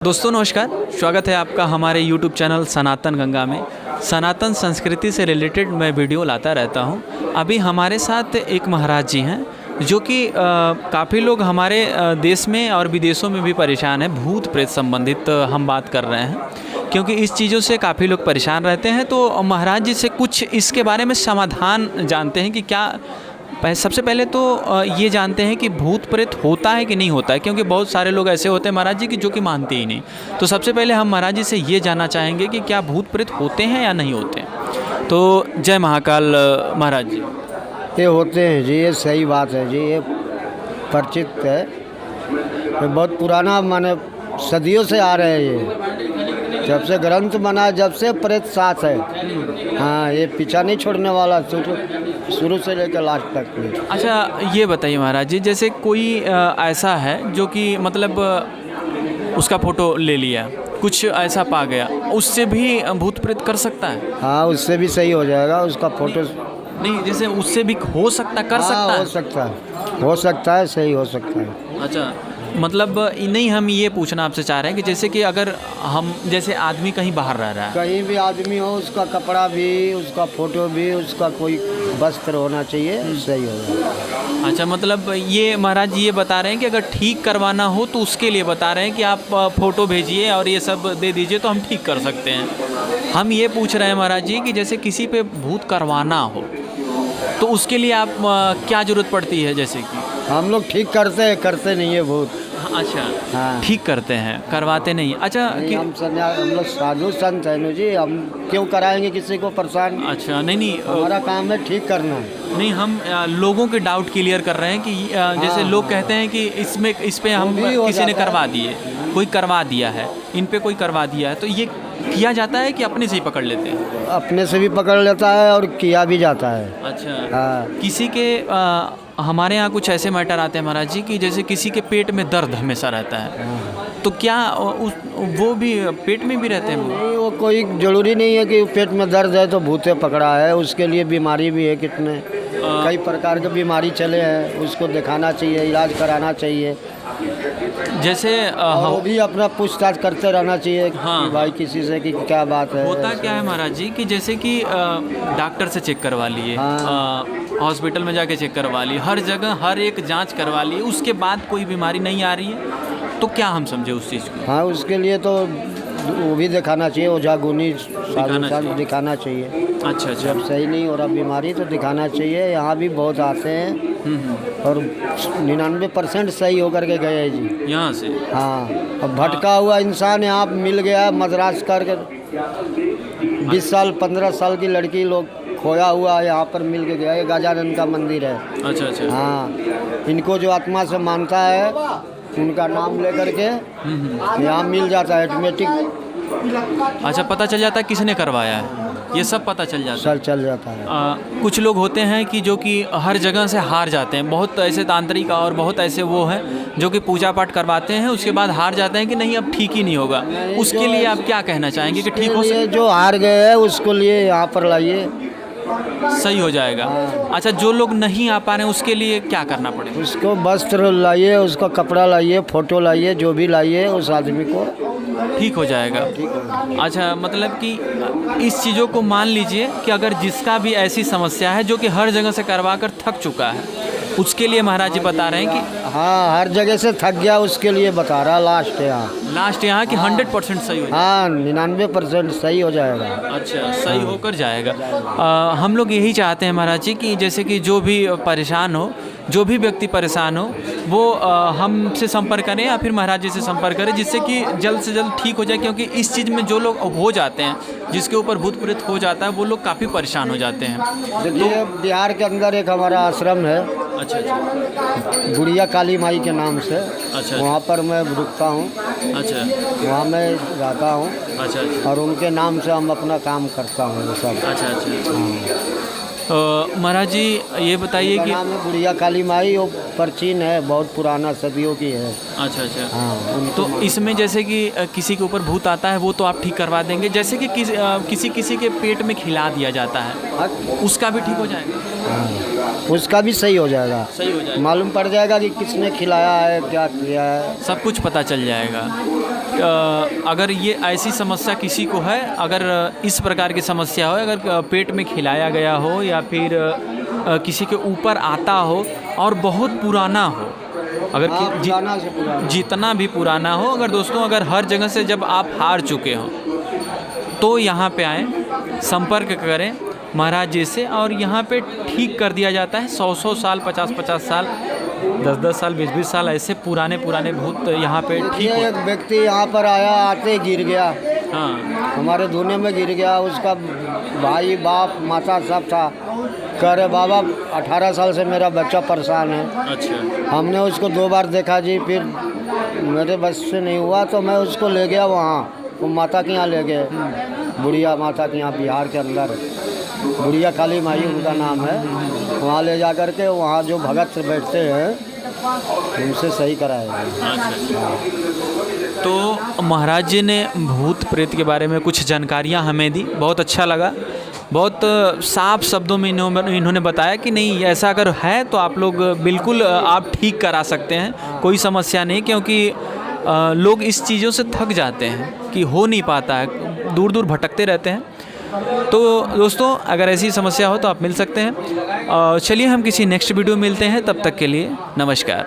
दोस्तों नमस्कार, स्वागत है आपका हमारे YouTube चैनल सनातन गंगा में। सनातन संस्कृति से रिलेटेड मैं वीडियो लाता रहता हूं। अभी हमारे साथ एक महाराज जी हैं जो कि काफ़ी लोग हमारे देश में और विदेशों में भी परेशान हैं। भूत प्रेत संबंधित हम बात कर रहे हैं क्योंकि इस चीज़ों से काफ़ी लोग परेशान रहते हैं। तो महाराज जी से कुछ इसके बारे में समाधान जानते हैं कि क्या। सबसे पहले तो ये जानते हैं कि भूत प्रेत होता है कि नहीं होता है, क्योंकि बहुत सारे लोग ऐसे होते हैं महाराज जी कि जो कि मानते ही नहीं। तो सबसे पहले हम महाराज जी से ये जानना चाहेंगे कि क्या भूत प्रेत होते हैं या नहीं होते हैं। तो जय महाकाल महाराज जी। ये होते हैं जी, ये सही बात है जी, ये परिचित है, ये बहुत पुराना माने सदियों से आ रहे हैं। ये जब से ग्रंथ बना, जब से प्रेत साथ है। हाँ, ये पीछा नहीं छोड़ने वाला, शुरू से लेकर लास्ट तक नहीं। अच्छा ये बताइए महाराज जी, जैसे कोई ऐसा है जो कि मतलब उसका फ़ोटो ले लिया, कुछ ऐसा पा गया, उससे भी भूत प्रेत कर सकता है? हाँ, उससे भी सही हो जाएगा, उसका फोटो नहीं, जैसे उससे भी हो सकता, कर सकता है? हो सकता है, सही हो सकता है। अच्छा, मतलब नहीं, हम ये पूछना आपसे चाह रहे हैं कि जैसे कि अगर हम जैसे आदमी कहीं बाहर रह रहा है, कहीं भी आदमी हो, उसका कपड़ा भी, उसका फ़ोटो भी, उसका कोई वस्त्र होना चाहिए, सही हो जाएगा। अच्छा, मतलब ये महाराज जी ये बता रहे हैं कि अगर ठीक करवाना हो तो उसके लिए बता रहे हैं कि आप फ़ोटो भेजिए और ये सब दे दीजिए तो हम ठीक कर सकते हैं। हम ये पूछ रहे हैं महाराज जी कि जैसे किसी पे भूत करवाना हो तो उसके लिए आप क्या ज़रूरत पड़ती है? जैसे कि हम लोग ठीक करते नहीं है भूत। अच्छा, हाँ, ठीक करते हैं, करवाते नहीं। अच्छा नहीं, हम लोग साधु संत हैं ना जी, हम क्यों कराएंगे किसी को परेशान? अच्छा, नहीं हमारा काम है ठीक करना। नहीं, हम लोगों के डाउट क्लियर कर रहे हैं कि जैसे लोग कहते हैं कि इस पे हम किसी ने करवा दिए, कोई करवा दिया है, इन पे कोई करवा दिया है, तो ये किया जाता है कि अपने से ही पकड़ लेते हैं? अपने से भी पकड़ लेता है और किया भी जाता है। अच्छा, हाँ। किसी के हमारे यहाँ कुछ ऐसे मैटर आते हैं महाराज जी कि जैसे किसी के पेट में दर्द हमेशा रहता है, तो क्या वो भी पेट में भी रहते हैं? नहीं, वो कोई ज़रूरी नहीं है कि पेट में दर्द है तो भूते पकड़ा है, उसके लिए बीमारी भी है, कितने कई प्रकार की बीमारी चले हैं, उसको दिखाना चाहिए, इलाज कराना चाहिए। जैसे वो भी अपना पूछताछ करते रहना चाहिए। हाँ। कि भाई किसी से कि क्या बात है। होता क्या है महाराज जी कि जैसे कि डॉक्टर से चेक करवा लिए, हाँ। हॉस्पिटल में जाके चेक करवा लिए, हर जगह हर एक जांच करवा लिए, उसके बाद कोई बीमारी नहीं आ रही है, तो क्या हम समझे उस चीज़ को? हाँ, उसके लिए तो वो भी दिखाना चाहिए, ओझा गुनी साधु दिखाना चाहिए। अच्छा, जब सही नहीं हो रहा बीमारी तो दिखाना चाहिए। यहाँ भी बहुत आते हैं और 99% सही होकर के गए जी यहाँ से। हाँ, अब भटका हुआ इंसान यहाँ मिल गया, मद्रास करके 20 साल 15 साल की लड़की लोग खोया हुआ यहाँ पर मिल के गया। ये गजानन का मंदिर है। अच्छा। हाँ, इनको जो आत्मा से मानता है उनका नाम लेकर के यहाँ मिल जाता है ऑटोमेटिक। अच्छा, पता चल जाता है किसने करवाया है, ये सब पता चल जाता है? सर चल जाता है। कुछ लोग होते हैं कि जो कि हर जगह से हार जाते हैं, बहुत ऐसे तांत्रिक और बहुत ऐसे वो हैं जो कि पूजा पाठ करवाते हैं, उसके बाद हार जाते हैं कि नहीं अब ठीक ही नहीं होगा। उसके लिए आप क्या कहना चाहेंगे कि ठीक हो सकता? जो हार गए हैं उसको लिए यहाँ पर लाइए, सही हो जाएगा। अच्छा, जो लोग नहीं आ पा रहे हैं उसके लिए क्या करना पड़ेगा? उसको वस्त्र लाइए, उसका कपड़ा लाइए, फोटो लाइए, जो भी लाइए, उस आदमी को ठीक हो जाएगा। अच्छा, मतलब कि इस चीज़ों को मान लीजिए कि अगर जिसका भी ऐसी समस्या है जो कि हर जगह से करवा कर थक चुका है, उसके लिए महाराज जी बता रहे हैं कि हाँ, हर जगह से थक गया, उसके लिए बता रहा लास्ट यहाँ कि 100% सही हो जाएगा। हाँ, 99% सही हो जाएगा। अच्छा, सही होकर जाएगा। हम लोग यही चाहते हैं महाराज जी कि जैसे कि जो भी परेशान हो, जो भी व्यक्ति परेशान हो, वो हमसे संपर्क करें या फिर महाराज जी से संपर्क करें, जिससे कि जल्द से जल्द ठीक हो जाए। क्योंकि इस चीज़ में जो लोग हो जाते हैं, जिसके ऊपर भूत प्रेत हो जाता है, वो लोग काफ़ी परेशान हो जाते हैं। देखिए, बिहार के अंदर एक हमारा आश्रम है। अच्छा, बुढ़िया काली माई के नाम से। अच्छा, वहाँ पर मैं रुकता हूँ। अच्छा, वहाँ मैं रहता हूँ। अच्छा, और उनके नाम से हम अपना काम करता हूँ सब। अच्छा। महाराज जी ये बताइए कि नाम है बुढ़िया काली माई, वो प्राचीन है, बहुत पुराना, सदियों की है। अच्छा। हाँ, तो इसमें जैसे कि किसी के ऊपर भूत आता है वो तो आप ठीक करवा देंगे, जैसे कि किसी के पेट में खिला दिया जाता है, उसका भी ठीक हो जाएगा? हाँ, उसका भी सही हो जाएगा। सही हो जाएगा, मालूम पड़ जाएगा कि किसने खिलाया है, क्या किया है, सब कुछ पता चल जाएगा। अगर ये ऐसी समस्या किसी को है, अगर इस प्रकार की समस्या हो, अगर पेट में खिलाया गया हो या फिर किसी के ऊपर आता हो और बहुत पुराना हो, अगर पुराना से पुराना जितना भी पुराना हो, अगर दोस्तों अगर हर जगह से जब आप हार चुके हो तो यहाँ पे आएँ, संपर्क करें महाराज जी से और यहाँ पे ठीक कर दिया जाता है। 100 साल, 50 साल, 10 साल, 20 साल ऐसे पुराने भूत यहाँ पे ठीक ये एक व्यक्ति यहाँ पर आया, आते ही गिर गया, हाँ हमारे धुने में गिर गया। उसका भाई बाप माता सब था। कह रहे बाबा 18 साल से मेरा बच्चा परेशान है। अच्छा हमने उसको 2 बार देखा जी, फिर मेरे बस से नहीं हुआ तो मैं उसको ले गया वहाँ, वो माता के यहाँ ले गए, बुढ़िया माता के यहाँ बिहार के अंदर, बुढ़िया काली माई उनका नाम है। वहाँ ले जा कर के वहाँ जो भगत बैठते हैं उनसे सही कराया। तो महाराज जी ने भूत प्रेत के बारे में कुछ जानकारियाँ हमें दी, बहुत अच्छा लगा। बहुत साफ शब्दों में इन्होंने बताया कि नहीं ऐसा अगर है तो आप लोग बिल्कुल आप ठीक करा सकते हैं, कोई समस्या नहीं, क्योंकि लोग इस चीज़ों से थक जाते हैं कि हो नहीं पाता है, दूर दूर भटकते रहते हैं। तो दोस्तों अगर ऐसी समस्या हो तो आप मिल सकते हैं। चलिए हम किसी नेक्स्ट वीडियो में मिलते हैं, तब तक के लिए नमस्कार।